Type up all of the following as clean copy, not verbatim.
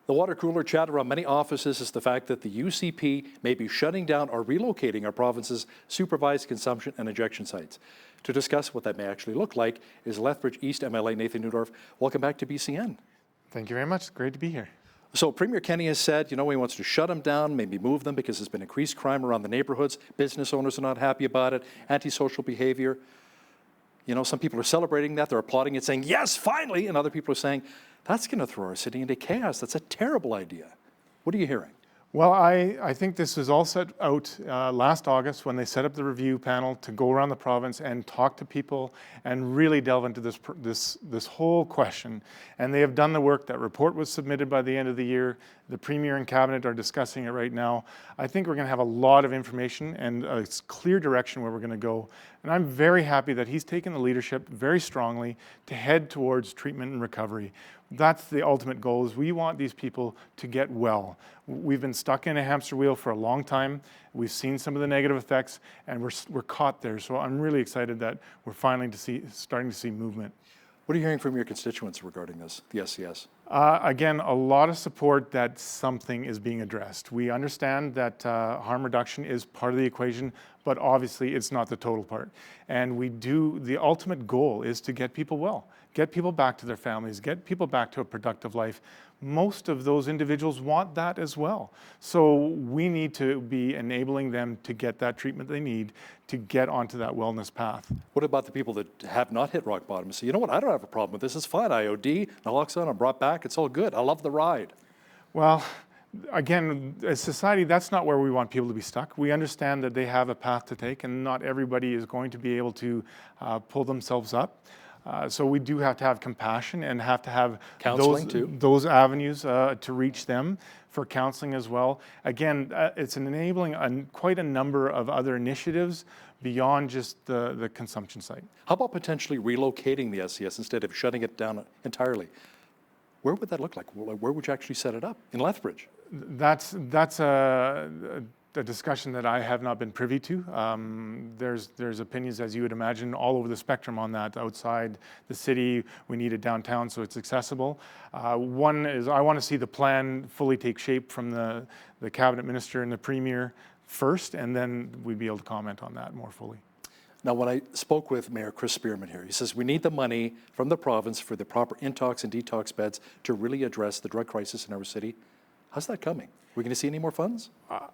The water cooler chat around many offices is the fact that the UCP may be shutting down or relocating our province's supervised consumption and injection sites. To discuss what that may actually look like is Lethbridge East MLA Nathan Neudorf. Welcome back to BCN. Thank you very much. Great to be here. So Premier Kenney has said, he wants to shut them down, maybe move them because there's been increased crime around the neighborhoods. Business owners are not happy about it, antisocial behavior. Some people are celebrating that. They're applauding it, saying, yes, finally. And other people are saying, that's going to throw our city into chaos. That's a terrible idea. What are you hearing? Well, I think this was all set out last August when they set up the review panel to go around the province and talk to people and really delve into this whole question. And they have done the work. That report was submitted by the end of the year. The Premier and Cabinet are discussing it right now. I think we're going to have a lot of information and a clear direction where we're going to go. And I'm very happy that he's taken the leadership very strongly to head towards treatment and recovery. That's the ultimate goal, is we want these people to get well. We've been stuck in a hamster wheel for a long time. We've seen some of the negative effects, and we're caught there. So I'm really excited that we're finally starting to see movement. What are you hearing from your constituents regarding this, the SCS? Again, a lot of support that something is being addressed. We understand that harm reduction is part of the equation, but obviously it's not the total part. And the ultimate goal is to get people well, get people back to their families, get people back to a productive life. Most of those individuals want that as well. So we need to be enabling them to get that treatment they need to get onto that wellness path. What about the people that have not hit rock bottom? So, you know what, I don't have a problem with this. It's fine. IOD, naloxone, I'm brought back. It's all good. I love the ride. Well, again, as society, that's not where we want people to be stuck. We understand that they have a path to take, and not everybody is going to be able to pull themselves up. So we do have to have compassion and have to have those avenues to reach them for counseling as well. Again, it's enabling quite a number of other initiatives beyond just the consumption site. How about potentially relocating the SCS instead of shutting it down entirely? Where would that look like? Where would you actually set it up? In Lethbridge? That's a discussion that I have not been privy to. There's opinions, as you would imagine, all over the spectrum on that. Outside the city, we need it downtown so it's accessible. One is I want to see the plan fully take shape from the Cabinet Minister and the Premier first, and then we'd be able to comment on that more fully. Now, when I spoke with Mayor Chris Spearman here, he says we need the money from the province for the proper INTOX and DETOX beds to really address the drug crisis in our city. How's that coming? Are we going to see any more funds?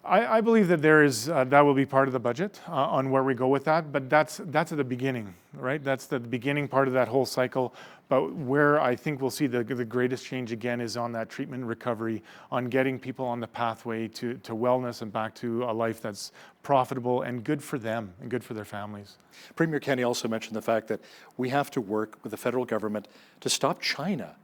I believe that there is that will be part of the budget on where we go with that, but that's at the beginning, right? That's the beginning part of that whole cycle. But where I think we'll see the greatest change again is on that treatment and recovery, on getting people on the pathway to wellness and back to a life that's profitable and good for them and good for their families. Premier Kenney also mentioned the fact that we have to work with the federal government to stop China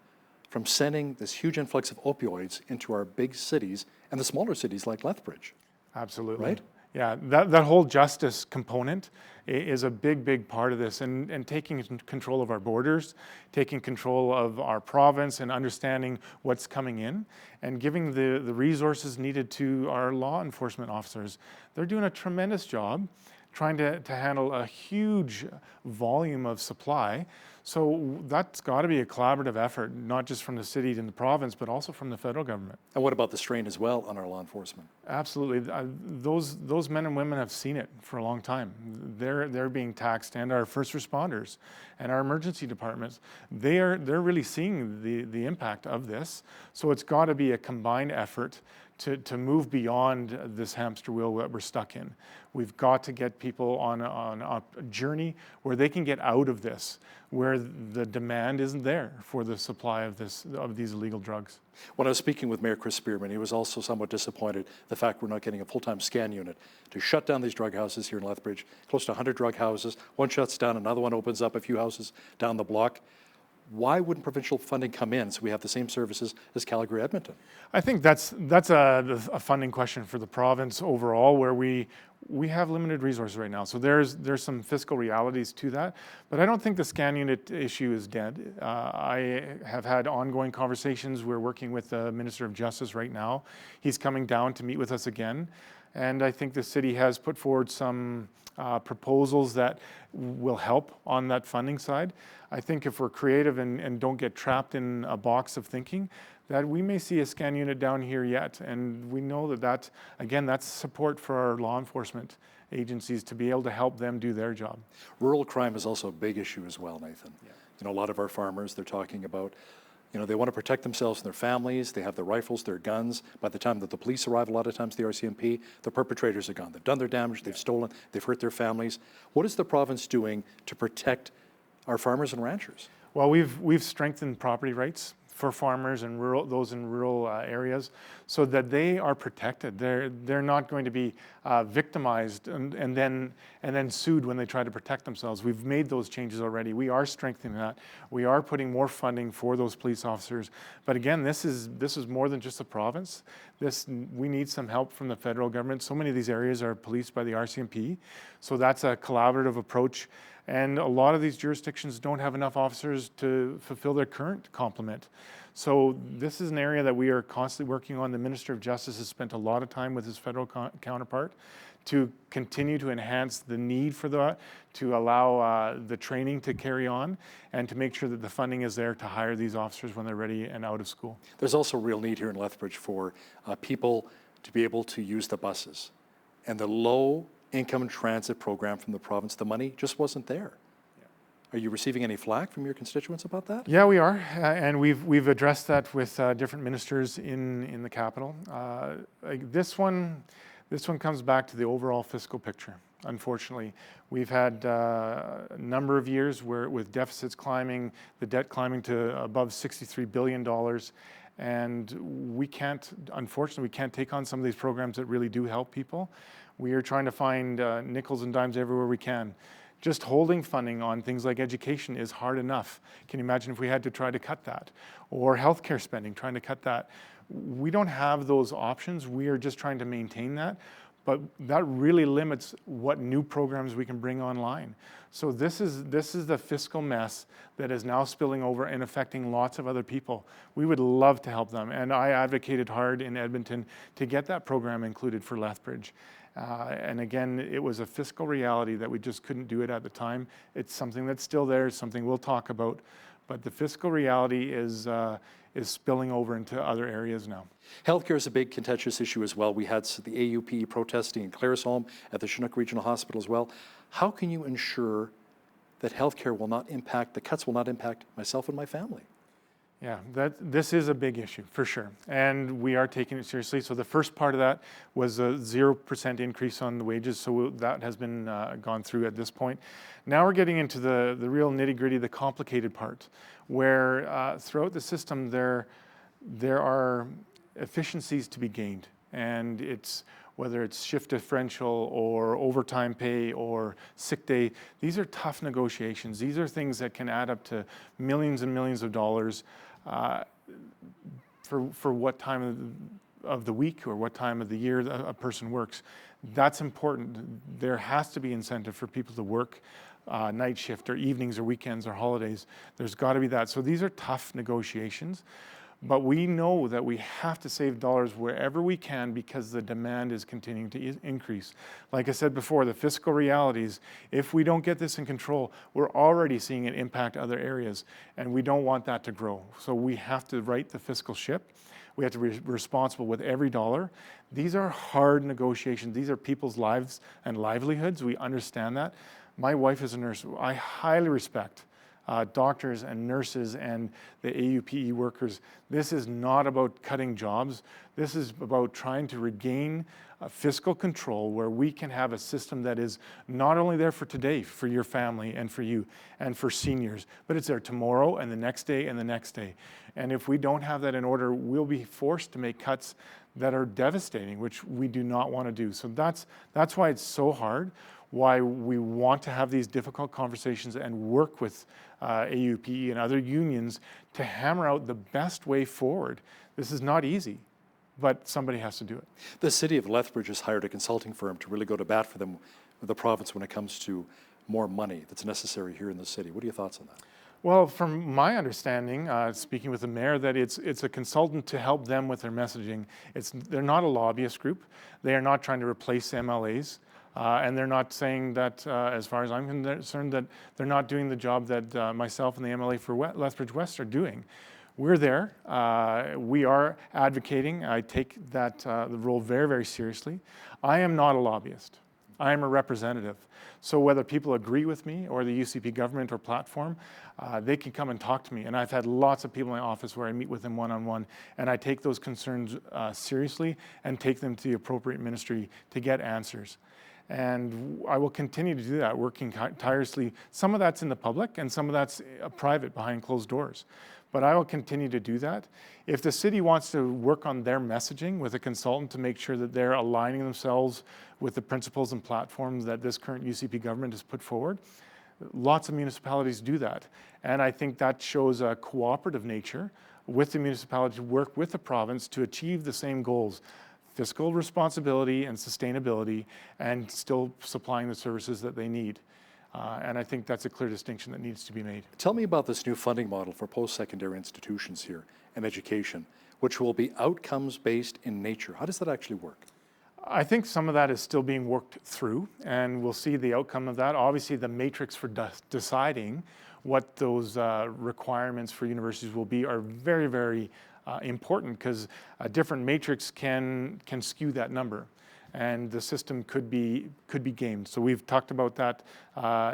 from sending this huge influx of opioids into our big cities and the smaller cities like Lethbridge. Absolutely. Right? Yeah, that whole justice component is a big part of this, and taking control of our borders, taking control of our province and understanding what's coming in, and giving the resources needed to our law enforcement officers. They're doing a tremendous job trying to handle a huge volume of supply. So that's got to be a collaborative effort, not just from the city and the province, but also from the federal government. And what about the strain as well on our law enforcement? Absolutely. Those men and women have seen it for a long time. They're being taxed, and our first responders and our emergency departments, they're really seeing the impact of this. So it's got to be a combined effort to move beyond this hamster wheel that we're stuck in. We've got to get people on a journey where they can get out of this, where the demand isn't there for the supply of these illegal drugs. When I was speaking with Mayor Chris Spearman, he was also somewhat disappointed the fact we're not getting a full-time scan unit to shut down these drug houses here in Lethbridge. Close to 100 drug houses. One shuts down, another one opens up a few houses down the block. Why wouldn't provincial funding come in so we have the same services as Calgary, Edmonton? I think that's a funding question for the province overall, where we have limited resources right now. So there's some fiscal realities to that, but I don't think the scan unit issue is dead. I have had ongoing conversations. We're working with the Minister of Justice right now. He's coming down to meet with us again. And I think the city has put forward some proposals that will help on that funding side. I think if we're creative and don't get trapped in a box of thinking, that we may see a scan unit down here yet. And we know that, again, that's support for our law enforcement agencies to be able to help them do their job. Rural crime is also a big issue as well, Nathan. Yeah. You know, a lot of our farmers, they're talking about, you know, they want to protect themselves and their families. They have their rifles, their guns. By the time that the police arrive, a lot of times the RCMP, the perpetrators are gone. They've done their damage, they've stolen, they've hurt their families. What is the province doing to protect our farmers and ranchers? Well, we've strengthened property rights for farmers and those in rural areas, so that they are protected. They're not going to be victimized and then sued when they try to protect themselves. We've made those changes already. We are strengthening that. We are putting more funding for those police officers. But again, this is more than just the province. We need some help from the federal government. So many of these areas are policed by the RCMP, so that's a collaborative approach. And a lot of these jurisdictions don't have enough officers to fulfill their current complement. So this is an area that we are constantly working on. The Minister of Justice has spent a lot of time with his federal counterpart to continue to enhance the need for that, to allow the training to carry on, and to make sure that the funding is there to hire these officers when they're ready and out of school. There's also a real need here in Lethbridge for people to be able to use the buses. And the low income transit program from the province, the money just wasn't there. Yeah. Are you receiving any flack from your constituents about that? Yeah, we are, and we've addressed that with different ministers in the capital. This one comes back to the overall fiscal picture. Unfortunately, we've had a number of years where with deficits climbing, the debt climbing to above $63 billion, and unfortunately, we can't take on some of these programs that really do help people. We are trying to find nickels and dimes everywhere we can. Just holding funding on things like education is hard enough. Can you imagine if we had to try to cut that? Or healthcare spending, trying to cut that. We don't have those options. We are just trying to maintain that. But that really limits what new programs we can bring online. So this is the fiscal mess that is now spilling over and affecting lots of other people. We would love to help them. And I advocated hard in Edmonton to get that program included for Lethbridge. And again, it was a fiscal reality that we just couldn't do it at the time. It's something that's still there, it's something we'll talk about. But the fiscal reality is spilling over into other areas now. Healthcare is a big contentious issue as well. We had the AUP protesting in Claresholm at the Chinook Regional Hospital as well. How can you ensure that healthcare will not impact, the cuts will not impact myself and my family? Yeah, this is a big issue for sure, and we are taking it seriously. So the first part of that was a 0% increase on the wages, so that has been gone through at this point. Now we're getting into the real nitty-gritty, the complicated part, where throughout the system there are efficiencies to be gained, and whether it's shift differential or overtime pay or sick day, these are tough negotiations. These are things that can add up to millions and millions of dollars for what time of the week or what time of the year a person works. That's important. There has to be incentive for people to work night shift or evenings or weekends or holidays. There's got to be that. So these are tough negotiations. But we know that we have to save dollars wherever we can because the demand is continuing to increase. Like I said before, the fiscal realities, if we don't get this in control, we're already seeing it impact other areas, and we don't want that to grow. So we have to right the fiscal ship. We have to be responsible with every dollar. These are hard negotiations. These are people's lives and livelihoods. We understand that. My wife is a nurse. I highly respect doctors and nurses and the AUPE workers. This is not about cutting jobs. This is about trying to regain fiscal control where we can have a system that is not only there for today, for your family and for you and for seniors, but it's there tomorrow and the next day and the next day. And if we don't have that in order, we'll be forced to make cuts that are devastating, which we do not want to do. So that's why it's so hard, why we want to have these difficult conversations and work with AUPE and other unions to hammer out the best way forward. This is not easy, but somebody has to do it. The city of Lethbridge has hired a consulting firm to really go to bat for them, the province, when it comes to more money that's necessary here in the city. What are your thoughts on that? Well, from my understanding, speaking with the mayor, that it's a consultant to help them with their messaging. They're not a lobbyist group. They are not trying to replace MLAs. And they're not saying that, as far as I'm concerned, that they're not doing the job that myself and the MLA for Lethbridge West are doing. We're there. We are advocating. I take that the role very, very seriously. I am not a lobbyist. I am a representative. So whether people agree with me or the UCP government or platform, they can come and talk to me. And I've had lots of people in my office where I meet with them one-on-one, and I take those concerns seriously and take them to the appropriate ministry to get answers. And I will continue to do that, working tirelessly. Some of that's in the public and some of that's private behind closed doors. But I will continue to do that. If the city wants to work on their messaging with a consultant to make sure that they're aligning themselves with the principles and platforms that this current UCP government has put forward, lots of municipalities do that. And I think that shows a cooperative nature with the municipality to work with the province to achieve the same goals: fiscal responsibility and sustainability, and still supplying the services that they need. And I think that's a clear distinction that needs to be made. Tell me about this new funding model for post-secondary institutions here and education, which will be outcomes-based in nature. How does that actually work? I think some of that is still being worked through, and we'll see the outcome of that. Obviously, the matrix for deciding what those requirements for universities will be are very, very important, because a different matrix can skew that number, and the system could be gamed. So we've talked about that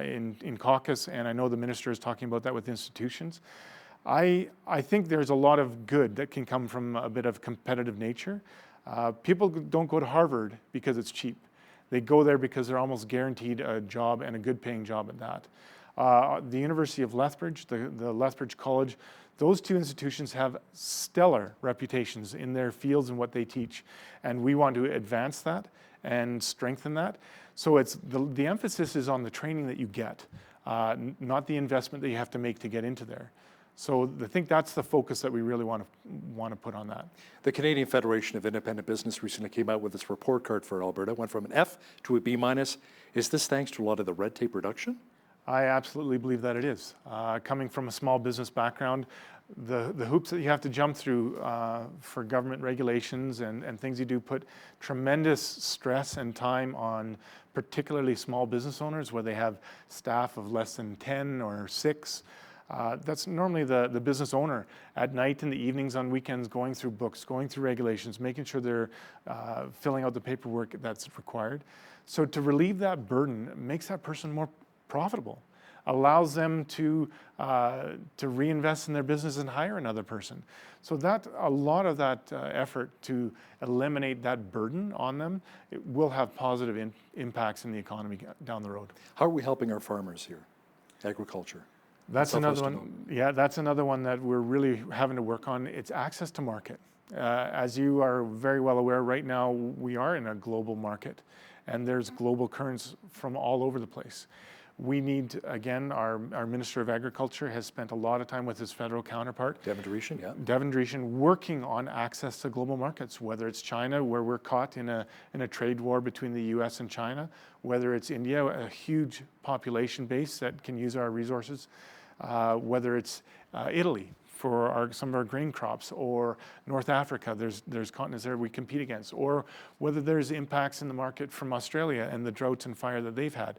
in caucus, and I know the minister is talking about that with institutions. I think there's a lot of good that can come from a bit of competitive nature. People don't go to Harvard because it's cheap. They go there because they're almost guaranteed a job, and a good paying job at that. The University of Lethbridge, the Lethbridge College, those two institutions have stellar reputations in their fields and what they teach. And we want to advance that and strengthen that. So it's the emphasis is on the training that you get, not the investment that you have to make to get into there. So I think that's the focus that we really want to put on that. The Canadian Federation of Independent Business recently came out with its report card for Alberta, went from an F to a B-. Is this thanks to a lot of the red tape reduction? I absolutely believe that it is. Coming from a small business background, the hoops that you have to jump through for government regulations and things you do put tremendous stress and time on particularly small business owners where they have staff of less than 10 or 6. That's normally the business owner at night, in the evenings, on weekends, going through books, going through regulations, making sure they're filling out the paperwork that's required. So to relieve that burden makes that person more profitable, allows them to reinvest in their business and hire another person. So that a lot of that effort to eliminate that burden on them, it will have positive impacts in the economy down the road. How are we helping our farmers here, agriculture? That's another one. Yeah, that's another one that we're really having to work on. It's access to market. As you are very well aware, right now we are in a global market, and there's global currents from all over the place. We need, again, our Minister of Agriculture has spent a lot of time with his federal counterpart, Devin Dreeshen, yeah. Devin Dreeshen, working on access to global markets, whether it's China, where we're caught in a trade war between the US and China, whether it's India, a huge population base that can use our resources, whether it's Italy for some of our grain crops, or North Africa, there's continents there we compete against, or whether there's impacts in the market from Australia and the droughts and fire that they've had.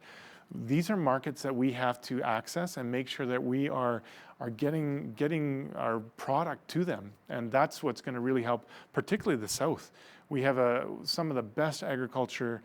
These are markets that we have to access and make sure that we are getting our product to them. And that's what's going to really help, particularly the South. We have some of the best agriculture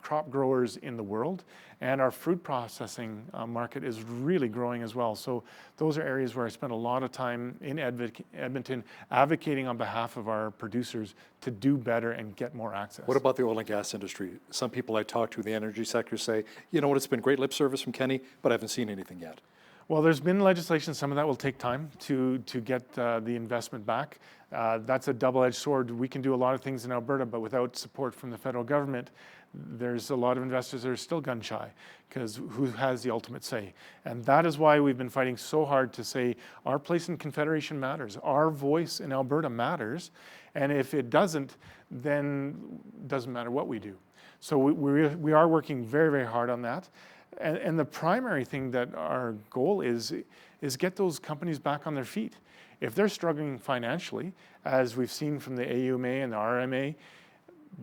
crop growers in the world, and our fruit processing market is really growing as well. So those are areas where I spend a lot of time in Edmonton advocating on behalf of our producers to do better and get more access. What about the oil and gas industry? Some people I talk to in the energy sector say, you know what, it's been great lip service from Kenny, but I haven't seen anything yet. Well, there's been legislation. Some of that will take time to get the investment back. That's a double-edged sword. We can do a lot of things in Alberta, but without support from the federal government, there's a lot of investors that are still gun shy, because who has the ultimate say? And that is why we've been fighting so hard to say our place in Confederation matters. Our voice in Alberta matters. And if it doesn't, then it doesn't matter what we do. So we are working very, very hard on that. And the primary thing that our goal is get those companies back on their feet. If they're struggling financially, as we've seen from the AUMA and the RMA,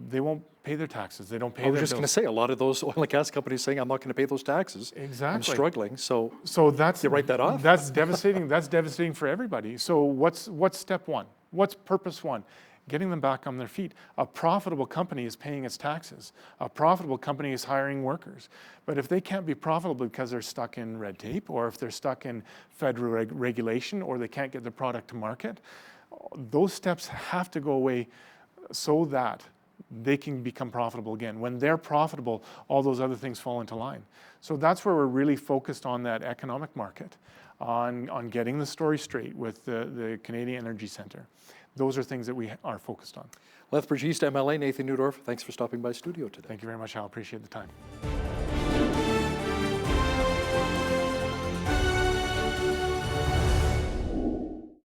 they won't pay their taxes. They don't pay their bills. I was just going to say, a lot of those oil and gas companies saying, I'm not going to pay those taxes. Exactly. I'm struggling, so that's, you write that off? That's devastating. That's devastating for everybody. So what's step one? What's purpose one? Getting them back on their feet. A profitable company is paying its taxes. A profitable company is hiring workers. But if they can't be profitable because they're stuck in red tape, or if they're stuck in federal regulation, or they can't get their product to market, those steps have to go away so that they can become profitable again. When they're profitable, all those other things fall into line. So that's where we're really focused on that economic market, on getting the story straight with the Canadian Energy Centre. Those are things that we are focused on. Lethbridge East MLA Nathan Neudorf, thanks for stopping by studio today. Thank you very much, Al. Appreciate the time.